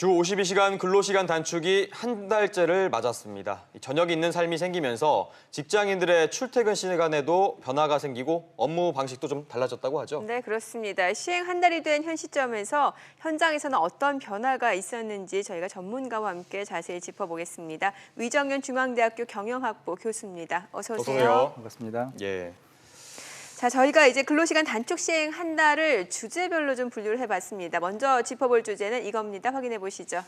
주 52시간 근로시간 단축이 한 달째를 맞았습니다. 저녁이 있는 삶이 생기면서 직장인들의 출퇴근 시간에도 변화가 생기고 업무 방식도 좀 달라졌다고 하죠. 네, 그렇습니다. 시행 한 달이 된 현 시점에서 현장에서는 어떤 변화가 있었는지 저희가 전문가와 함께 자세히 짚어보겠습니다. 위정현 중앙대학교 경영학부 교수입니다. 어서 오세요. 어서 오세요. 반갑습니다. 예. 자, 저희가 이제 근로시간 단축 시행 한 달을 주제별로 좀 분류를 해봤습니다. 먼저 짚어볼 주제는 이겁니다. 확인해 보시죠.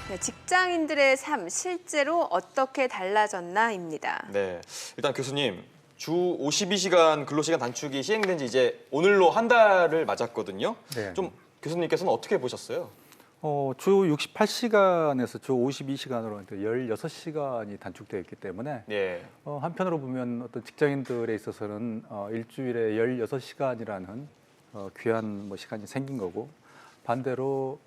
네, 직장인들의 삶 실제로 어떻게 달라졌나입니다. 네. 일단 교수님, 주 52시간 근로시간 단축이 시행된 지 이제 오늘로 한 달을 맞았거든요. 네. 좀 교수님께서는 어떻게 보셨어요? 주 68시간에서 주 52시간으로 16시간이 단축되어 있기 때문에 예. 한편으로 보면 어떤 직장인들에 있어서는 일주일에 16시간이라는 귀한 시간이 생긴 거고, 반대로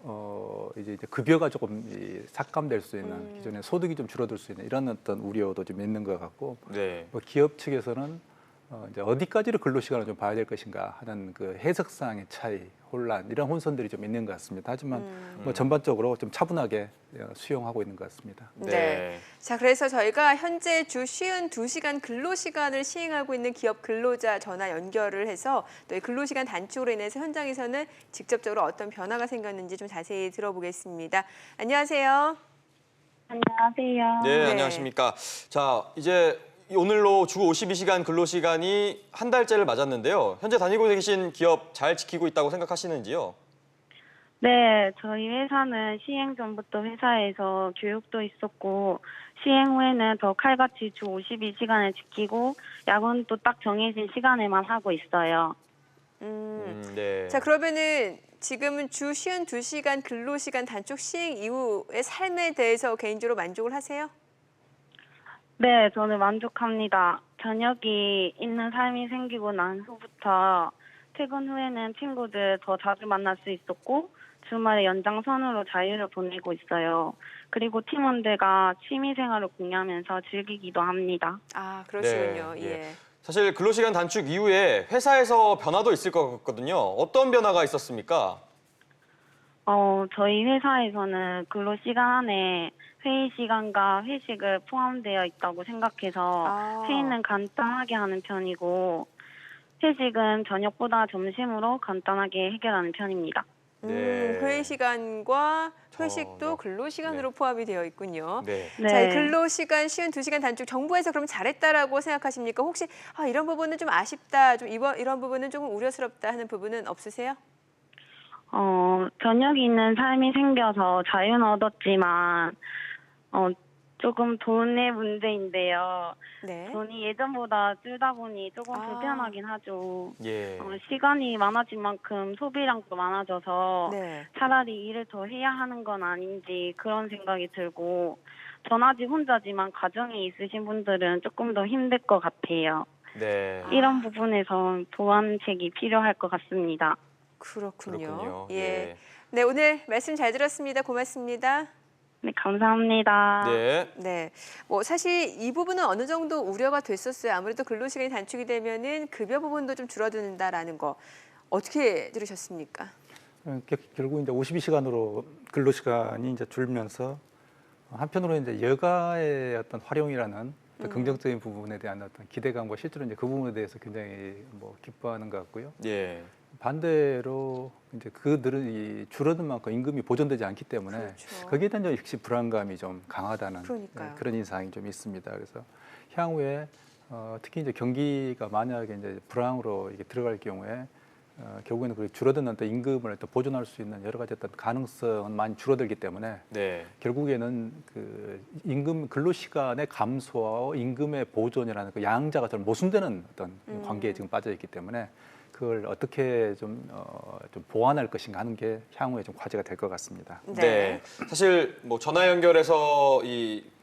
이제 급여가 조금 삭감될 수 있는, 기존의 소득이 좀 줄어들 수 있는 이런 어떤 우려도 좀 있는 것 같고, 네. 기업 측에서는 이제 어디까지를 근로시간을 좀 봐야 될 것인가 하는 그 해석상의 차이, 혼란, 이런 혼선들이 좀 있는 것 같습니다. 하지만 전반적으로 좀 차분하게 수용하고 있는 것 같습니다. 네. 자, 그래서 저희가 현재 주 52시간 근로시간을 시행하고 있는 기업 근로자 전화 연결을 해서 또 이 근로시간 단축으로 인해서 현장에서는 직접적으로 어떤 변화가 생겼는지 좀 자세히 들어보겠습니다. 안녕하세요. 안녕하세요. 네, 네. 안녕하십니까. 자, 이제 오늘로 주 52시간 근로시간이 한 달째를 맞았는데요. 현재 다니고 계신 기업 잘 지키고 있다고 생각하시는지요? 네, 저희 회사는 시행 전부터 회사에서 교육도 있었고, 시행 후에는 더 칼같이 주 52시간을 지키고, 야근도 딱 정해진 시간에만 하고 있어요. 네. 자, 그러면은 지금은 주 52시간 근로시간 단축 시행 이후의 삶에 대해서 개인적으로 만족을 하세요? 네, 저는 만족합니다. 저녁이 있는 삶이 생기고 난 후부터 퇴근 후에는 친구들 더 자주 만날 수 있었고, 주말에 연장선으로 자유를 보내고 있어요. 그리고 팀원들과 취미생활을 공유하면서 즐기기도 합니다. 아, 그러시군요. 네, 예. 사실 근로시간 단축 이후에 회사에서 변화도 있을 것 같거든요. 어떤 변화가 있었습니까? 저희 회사에서는 근로시간 안에 회의 시간과 회식을 포함되어 있다고 생각해서 회의는 간단하게 하는 편이고, 회식은 저녁보다 점심으로 간단하게 해결하는 편입니다. 네. 회의 시간과 회식도 저녁. 근로시간으로 포함이 되어 있군요. 네. 자, 이 네. 근로시간 52시간 단축 정부에서 그럼 잘했다라고 생각하십니까? 혹시 이런 부분은 좀 아쉽다, 좀 이런 부분은 조금 우려스럽다 하는 부분은 없으세요? 저녁이 있는 삶이 생겨서 자유는 얻었지만, 조금 돈의 문제인데요. 네. 돈이 예전보다 줄다 보니 조금 불편하긴 하죠. 예. 시간이 많아진 만큼 소비량도 많아져서 네. 차라리 일을 더 해야 하는 건 아닌지 그런 생각이 들고, 전 아직 혼자지만 가정이 있으신 분들은 조금 더 힘들 것 같아요. 네. 이런 부분에서 보완책이 필요할 것 같습니다. 그렇군요. 예. 예. 네, 오늘 말씀 잘 들었습니다. 고맙습니다. 네, 감사합니다. 네. 네, 사실 이 부분은 어느 정도 우려가 됐었어요. 아무래도 근로시간이 단축이 되면은 급여 부분도 좀 줄어든다라는 거 어떻게 들으셨습니까? 결국 이제 52시간으로 근로시간이 이제 줄면서 한편으로 이제 여가의 어떤 활용이라는 어떤 긍정적인 부분에 대한 어떤 기대감과 실제로 이제 그 부분에 대해서 굉장히 기뻐하는 것 같고요. 예. 반대로 이제 그들은 줄어든 만큼 임금이 보존되지 않기 때문에 그렇죠. 거기에 대한 역시 불안감이 좀 강하다는 그러니까요. 그런 인상이 좀 있습니다. 그래서 향후에 특히 이제 경기가 만약에 이제 불황으로 이게 들어갈 경우에 결국에는 그 줄어든 어떤 임금을 또 보존할 수 있는 여러 가지 어떤 가능성은 많이 줄어들기 때문에 네. 결국에는 그 임금 근로시간의 감소와 임금의 보존이라는 그 양자가 좀 모순되는 어떤 관계에 지금 빠져 있기 때문에 그걸 어떻게 좀 보완할 것인가 하는 게 향후에 좀 과제가 될 것 같습니다. 네. 사실 전화 연결해서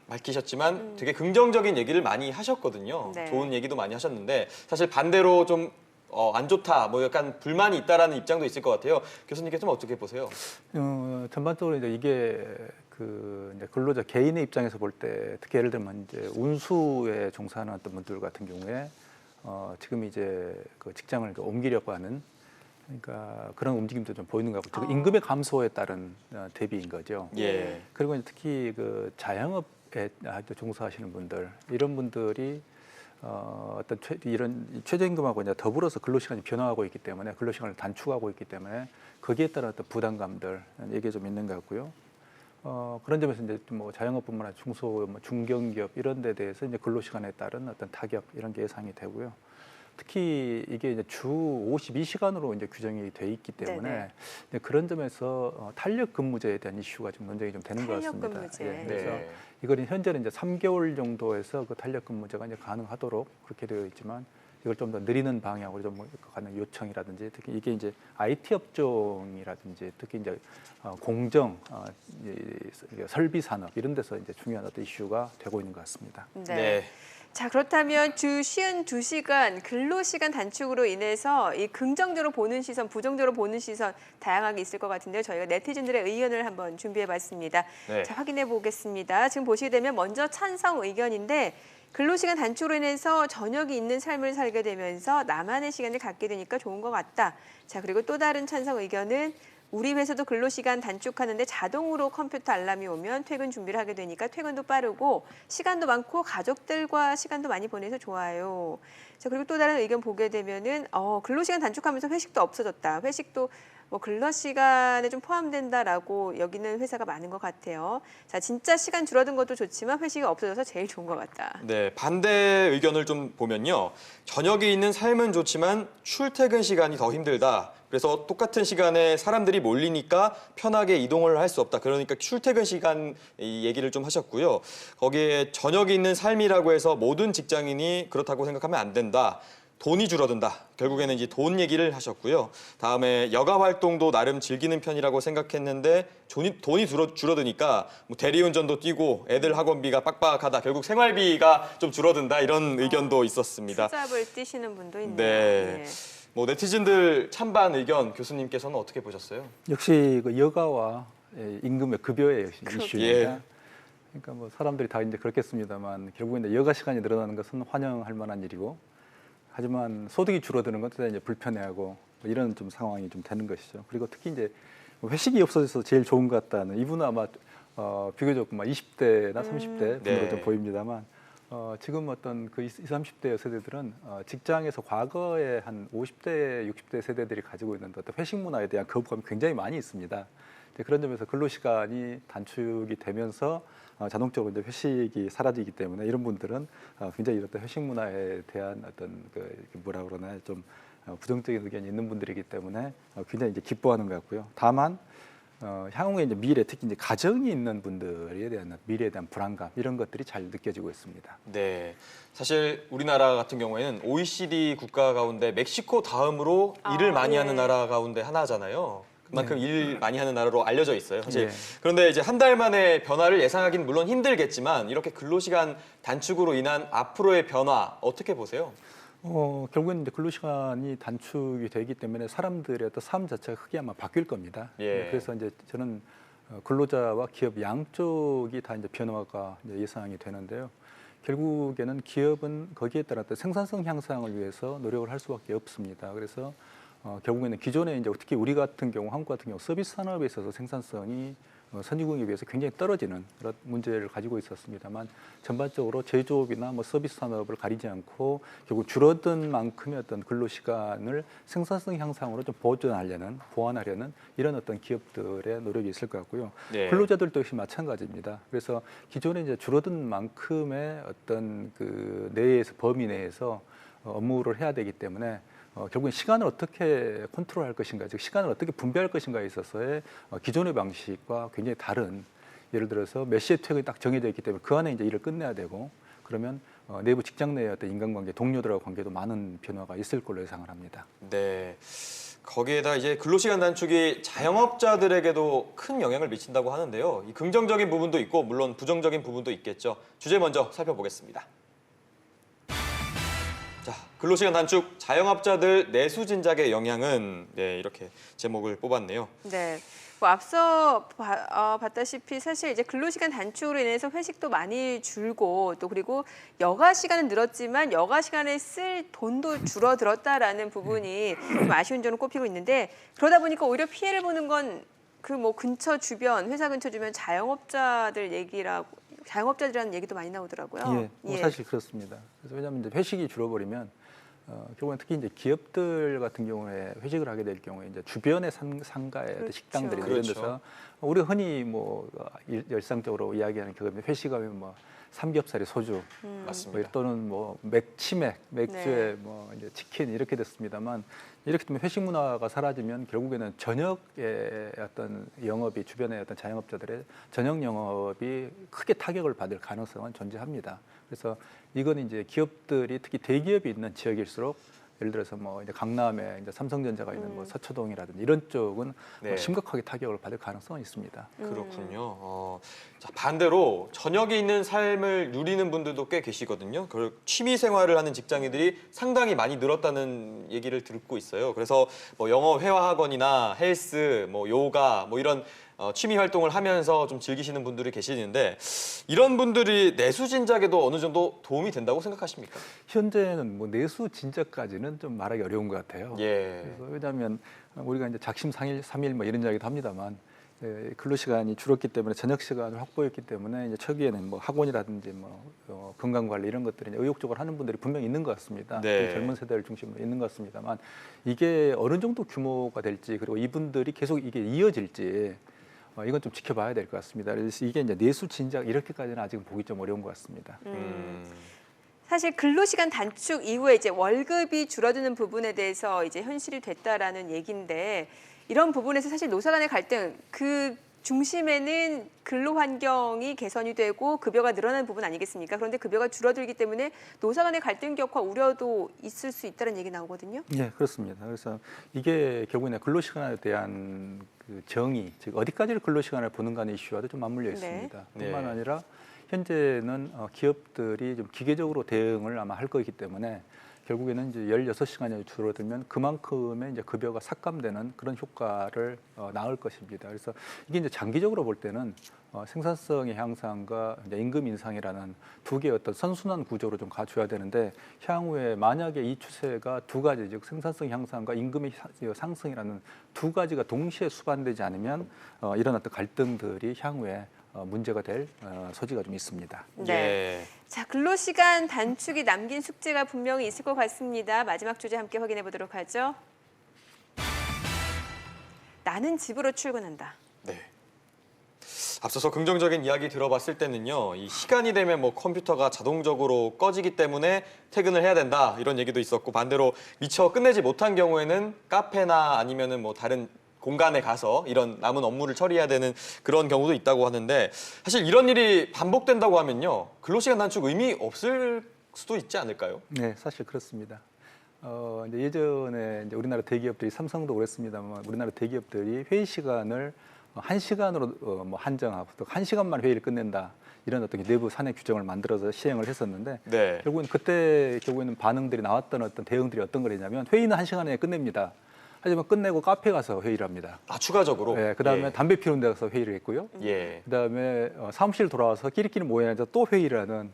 밝히셨지만 되게 긍정적인 얘기를 많이 하셨거든요. 네. 좋은 얘기도 많이 하셨는데 사실 반대로 좀 안 좋다, 약간 불만이 있다라는 입장도 있을 것 같아요. 교수님께서 좀 어떻게 보세요? 전반적으로 이제 이게 이제 근로자 개인의 입장에서 볼 때 특히 예를 들면 이제 운수에 종사하는 어떤 분들 같은 경우에 지금 이제 그 직장을 옮기려고 하는 그러니까 그런 움직임도 좀 보이는 것 같고 임금의 감소에 따른 대비인 거죠. 예. 그리고 이제 특히 그 자영업에 종사하시는 분들 이런 분들이 어떤 이런 최저임금하고 이제 더불어서 근로시간이 변화하고 있기 때문에 근로시간을 단축하고 있기 때문에 거기에 따른 어떤 부담감들 이게 좀 있는 것 같고요. 그런 점에서 이제 뭐 자영업뿐만 아니라 중소, 뭐 중견기업 이런 데 대해서 이제 근로시간에 따른 어떤 타격 이런 게 예상이 되고요. 특히 이게 이제 주 52시간으로 이제 규정이 돼 있기 때문에 네네. 이제 그런 점에서 탄력 근무제에 대한 이슈가 좀 논쟁이 좀 되는 것 탄력 같습니다. 근무제. 예, 그래서 네. 이거는 현재는 이제 3개월 정도에서 그 탄력 근무제가 이제 가능하도록 그렇게 되어 있지만 이걸 좀 더 느리는 방향으로 좀 가는 요청이라든지 특히 이게 이제 IT 업종이라든지 특히 이제 공정, 설비 산업 이런 데서 이제 중요한 어떤 이슈가 되고 있는 것 같습니다. 네. 자, 그렇다면 주 52시간 근로시간 단축으로 인해서 이 긍정적으로 보는 시선, 부정적으로 보는 시선 다양하게 있을 것 같은데요. 저희가 네티즌들의 의견을 한번 준비해봤습니다. 네. 자, 확인해 보겠습니다. 지금 보시게 되면 먼저 찬성 의견인데 근로시간 단축으로 인해서 저녁이 있는 삶을 살게 되면서 나만의 시간을 갖게 되니까 좋은 것 같다. 자, 그리고 또 다른 찬성 의견은 우리 회사도 근로시간 단축하는데 자동으로 컴퓨터 알람이 오면 퇴근 준비를 하게 되니까 퇴근도 빠르고 시간도 많고 가족들과 시간도 많이 보내서 좋아요. 자, 그리고 또 다른 의견 보게 되면은 근로시간 단축하면서 회식도 없어졌다. 회식도 뭐 근로시간에 좀 포함된다라고 여기는 회사가 많은 것 같아요. 자, 진짜 시간 줄어든 것도 좋지만 회식이 없어져서 제일 좋은 것 같다. 네, 반대 의견을 좀 보면요. 저녁이 있는 삶은 좋지만 출퇴근 시간이 더 힘들다. 그래서 똑같은 시간에 사람들이 몰리니까 편하게 이동을 할 수 없다. 그러니까 출퇴근 시간 이 얘기를 좀 하셨고요. 거기에 저녁이 있는 삶이라고 해서 모든 직장인이 그렇다고 생각하면 안 된다. 돈이 줄어든다. 결국에는 이제 돈 얘기를 하셨고요. 다음에 여가 활동도 나름 즐기는 편이라고 생각했는데 돈이 줄어드니까 뭐 대리운전도 뛰고 애들 학원비가 빡빡하다. 결국 생활비가 좀 줄어든다. 이런 의견도 있었습니다. 투잡을 뛰시는 분도 있네요. 네. 예. 뭐 네티즌들 찬반 의견 교수님께서는 어떻게 보셨어요? 역시 그 여가와 임금의 급여의 이슈입니다. 예. 그러니까 뭐 사람들이 다 이제 그렇겠습니다만 결국은 여가 시간이 늘어나는 것은 환영할 만한 일이고 하지만 소득이 줄어드는 건 이제 불편해하고 뭐 이런 좀 상황이 좀 되는 것이죠. 그리고 특히 이제 회식이 없어져서 제일 좋은 것 같다는 이분은 아마 비교적 20대나 30대 분으로 네. 좀 보입니다만 지금 어떤 그 20, 30대 세대들은 직장에서 과거에 한 50대, 60대 세대들이 가지고 있는 어떤 회식 문화에 대한 거부감이 굉장히 많이 있습니다. 그런 점에서 근로시간이 단축이 되면서 자동적으로 이제 회식이 사라지기 때문에 이런 분들은 굉장히 어떤 회식 문화에 대한 어떤 뭐라 그러나 좀 부정적인 의견이 있는 분들이기 때문에 굉장히 이제 기뻐하는 것 같고요. 다만 향후에 이제 미래 특히 이제 가정이 있는 분들에 대한 미래에 대한 불안감 이런 것들이 잘 느껴지고 있습니다. 네. 사실 우리나라 같은 경우에는 OECD 국가 가운데 멕시코 다음으로 일을 많이 예. 하는 나라 가운데 하나잖아요. 그만큼 네. 일 많이 하는 나라로 알려져 있어요. 사실. 예. 그런데 이제 한 달 만에 변화를 예상하기는 물론 힘들겠지만 이렇게 근로시간 단축으로 인한 앞으로의 변화 어떻게 보세요? 결국은 이제 근로시간이 단축이 되기 때문에 사람들의 어떤 삶 자체가 크게 아마 바뀔 겁니다. 예. 그래서 이제 저는 근로자와 기업 양쪽이 다 이제 변화가 이제 예상이 되는데요. 결국에는 기업은 거기에 따라 어떤 생산성 향상을 위해서 노력을 할 수밖에 없습니다. 그래서 결국에는 기존에 이제 특히 우리 같은 경우, 한국 같은 경우 서비스 산업에 있어서 생산성이 선진국에 비해서 굉장히 떨어지는 그런 문제를 가지고 있었습니다만 전반적으로 제조업이나 뭐 서비스 산업을 가리지 않고 결국 줄어든 만큼의 어떤 근로 시간을 생산성 향상으로 좀 보완하려는 이런 어떤 기업들의 노력이 있을 것 같고요. 네. 근로자들도 역시 마찬가지입니다. 그래서 기존에 이제 줄어든 만큼의 어떤 그 내에서 범위 내에서 업무를 해야 되기 때문에 결국엔 시간을 어떻게 컨트롤할 것인가, 즉 시간을 어떻게 분배할 것인가에 있어서의 기존의 방식과 굉장히 다른, 예를 들어서 몇 시에 퇴근이 딱 정해져 있기 때문에 그 안에 이제 일을 끝내야 되고 그러면 내부 직장 내의 어떤 인간관계, 동료들하고 관계도 많은 변화가 있을 걸로 예상을 합니다. 네. 거기에다 이제 근로시간 단축이 자영업자들에게도 큰 영향을 미친다고 하는데요. 이 긍정적인 부분도 있고 물론 부정적인 부분도 있겠죠. 주제 먼저 살펴보겠습니다. 자, 근로시간 단축, 자영업자들 내수 진작의 영향은 이렇게 제목을 뽑았네요. 네. 뭐 앞서 봤다시피 사실 이제 근로시간 단축으로 인해서 회식도 많이 줄고 또 그리고 여가 시간은 늘었지만 여가 시간에 쓸 돈도 줄어들었다라는 부분이 좀 아쉬운 점을 꼽히고 있는데 그러다 보니까 오히려 피해를 보는 건 그 뭐 근처 주변 회사 근처 주변 자영업자들이라는 얘기도 많이 나오더라고요. 예, 뭐 사실 그렇습니다. 그래서 왜냐하면 이제 회식이 줄어버리면 결국엔 특히 이제 기업들 같은 경우에 회식을 하게 될 경우에 이제 주변의 상가의 그렇죠. 식당들이 이런 그렇죠. 데서 우리가 흔히 뭐 일상적으로 이야기하는 경우에 회식하면 뭐 삼겹살에 소주 맞습니다. 또는 뭐 치맥, 맥주에 뭐 이제 치킨 이렇게 됐습니다만 이렇게 되면 회식 문화가 사라지면 결국에는 저녁의 어떤 영업이 주변의 어떤 자영업자들의 저녁 영업이 크게 타격을 받을 가능성은 존재합니다. 그래서 이건 이제 기업들이 특히 대기업이 있는 지역일수록 예를 들어서 뭐 이제 강남에 이제 삼성전자가 있는 뭐 서초동이라든지 이런 쪽은 네. 심각하게 타격을 받을 가능성은 있습니다. 그렇군요. 자, 반대로 저녁에 있는 삶을 누리는 분들도 꽤 계시거든요. 그 취미 생활을 하는 직장인들이 상당히 많이 늘었다는 얘기를 듣고 있어요. 그래서 뭐 영어 회화 학원이나 헬스, 뭐 요가, 뭐 이런 취미 활동을 하면서 좀 즐기시는 분들이 계시는데 이런 분들이 내수 진작에도 어느 정도 도움이 된다고 생각하십니까? 현재는 뭐 내수 진짜까지는 좀 말하기 어려운 것 같아요. 예. 그래서 왜냐하면 우리가 이제 작심 삼일 뭐 이런 이야기도 합니다만 근로 시간이 줄었기 때문에 저녁 시간을 확보했기 때문에 이제 초기에는 뭐 학원이라든지 뭐 건강 관리 이런 것들이 이제 의욕적으로 하는 분들이 분명히 있는 것 같습니다. 네. 젊은 세대를 중심으로 있는 것 같습니다만 이게 어느 정도 규모가 될지 그리고 이분들이 계속 이게 이어질지 이건 좀 지켜봐야 될 것 같습니다. 그래서 이게 이제 내수 진작 이렇게까지는 아직은 보기 좀 어려운 것 같습니다. 사실 근로시간 단축 이후에 이제 월급이 줄어드는 부분에 대해서 이제 현실이 됐다라는 얘기인데 이런 부분에서 사실 노사 간의 갈등 그 중심에는 근로 환경이 개선이 되고 급여가 늘어나는 부분 아니겠습니까? 그런데 급여가 줄어들기 때문에 노사 간의 갈등 격화 우려도 있을 수 있다는 얘기 나오거든요. 네, 그렇습니다. 그래서 이게 결국에는 근로시간에 대한 그 정의, 즉 어디까지를 근로시간을 보는가의 이슈와도 좀 맞물려 있습니다. 네. 뿐만 아니라 현재는 기업들이 좀 기계적으로 대응을 아마 할 거기 때문에 결국에는 이제 16시간이 줄어들면 그만큼의 이제 급여가 삭감되는 그런 효과를 낳을 것입니다. 그래서 이게 이제 장기적으로 볼 때는 생산성의 향상과 이제 임금 인상이라는 두 개의 어떤 선순환 구조로 좀 가줘야 되는데 향후에 만약에 이 추세가 두 가지 즉 생산성 향상과 임금의 상승이라는 두 가지가 동시에 수반되지 않으면 이런 어떤 갈등들이 향후에 문제가 될 소지가 좀 있습니다. 네. 예. 자, 근로시간 단축이 남긴 숙제가 분명히 있을 것 같습니다. 마지막 주제 함께 확인해 보도록 하죠. 나는 집으로 출근한다. 네. 앞서서 긍정적인 이야기 들어봤을 때는요, 이 시간이 되면 뭐 컴퓨터가 자동적으로 꺼지기 때문에 퇴근을 해야 된다 이런 얘기도 있었고 반대로 미처 끝내지 못한 경우에는 카페나 아니면은 뭐 다른 공간에 가서 이런 남은 업무를 처리해야 되는 그런 경우도 있다고 하는데 사실 이런 일이 반복된다고 하면요, 근로시간 단축 의미 없을 수도 있지 않을까요? 네, 사실 그렇습니다. 이제 예전에 이제 우리나라 대기업들이 삼성도 그랬습니다만 우리나라 대기업들이 회의 시간을 1시간으로 뭐 한정하고 또 1시간만 회의를 끝낸다 이런 어떤 내부 사내 규정을 만들어서 시행을 했었는데 네. 결국은 그때 결국에는 반응들이 나왔던 어떤 대응들이 어떤 거냐면 회의는 1시간 내에 끝냅니다. 하지만 끝내고 카페 가서 회의를 합니다. 아, 추가적으로? 네, 그다음에 예. 담배 피우는 데 가서 회의를 했고요. 예. 그다음에 사무실 돌아와서 끼리끼리 모여서 또 회의를 하는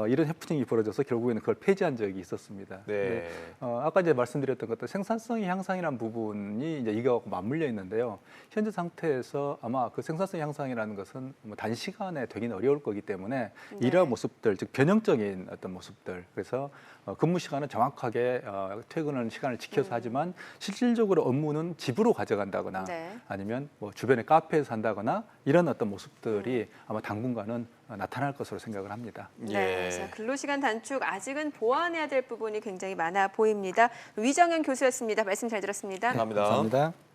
이런 해프닝이 벌어져서 결국에는 그걸 폐지한 적이 있었습니다. 네. 근데, 아까 이제 말씀드렸던 것도 생산성의 향상이라는 부분이 이제 이거하고 맞물려 있는데요. 현재 상태에서 아마 그 생산성 향상이라는 것은 뭐 단시간에 되기는 어려울 거기 때문에 일할 모습들, 즉 변형적인 어떤 모습들. 그래서 근무 시간은 정확하게 퇴근하는 시간을 지켜서 하지만 실질적으로 업무는 집으로 가져간다거나 네. 아니면 뭐 주변에 카페에서 한다거나 이런 어떤 모습들이 아마 당분간은 나타날 것으로 생각을 합니다. 네, 예. 자, 근로시간 단축 아직은 보완해야 될 부분이 굉장히 많아 보입니다. 위정현 교수였습니다. 말씀 잘 들었습니다. 감사합니다. 감사합니다.